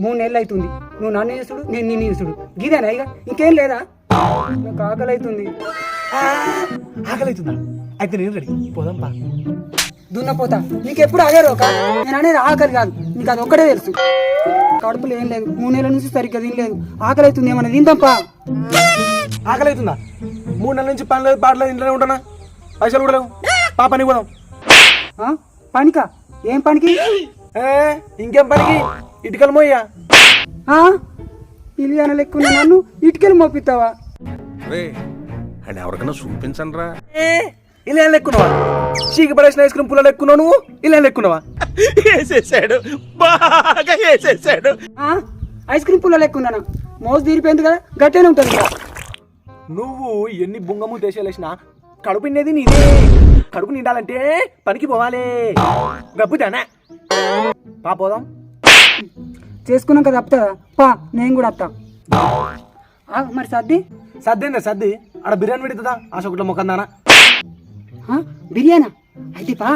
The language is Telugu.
3 నెలలు అవుతుంది. నువ్వు నన్ను చేసుడు, నేను నిన్ను చేసుడు. గీదేనా ఇక ఇంకేం లేదా? నాకు ఆకలి అవుతుంది. ఆకలి అవుతుందా? అయితే నేను రెడీ, పోదాం పా. దున్నపోతా నీకు ఎప్పుడు అదే రోక. నేను అనేది ఆకలి కాదు, నీకు అది ఒక్కడే తెలుసు. కడుపులో ఏం లేదు, 3 నెలల నుంచి సరిగ్గా తినలేదు. ఆకలి అవుతుంది, ఏమన్నా తిందాంపా. ఆకలి అవుతుందా? 3 నెలల నుంచి పని లేదు, పాటలేదు, ఇంట్లోనే ఉంటానా. పైసలు కూడా లేవు. పా పనికి పోదాం. పనికా? ఏం పనికి? ఇంకేం పనికి? ఇటుకలు మోయ్యా. ఇలియాన లెక్కున్నా నన్ను ఇటుకలు మోపిస్తావా? అని ఎవరికైనా చూపించండి రా. ఇలా లెక్కున్నావా? చీకి పడేసిన ఐస్ క్రీమ్ పుల్లలు ఎక్కున్నావు నువ్వు. ఇలా లెక్కున్నావా? వేసేసాడు, బాగా వేసేసాడు. ఐస్ క్రీమ్ పుల్ల లెక్కున్నానా? మోసు తీరిపోయింది కదా, గట్టేనే ఉంటుంది కదా. నువ్వు ఎన్ని బుంగము దేశాలేసినా కడుపు నిండేది నీదే. కడుపు నిండాలంటే పనికి పోవాలి. గబ్బుతానా? పా పోదాం. చేసుకున్నాక తప్పుతుందా? పా, నేను కూడా వస్తా. మరి సర్ది సర్దేందా? సర్ది ఆడ బిర్యానీ పెడుతుందా? ఆశొకట్లో మొక్కందానా? బిర్యానా? అయితే పా.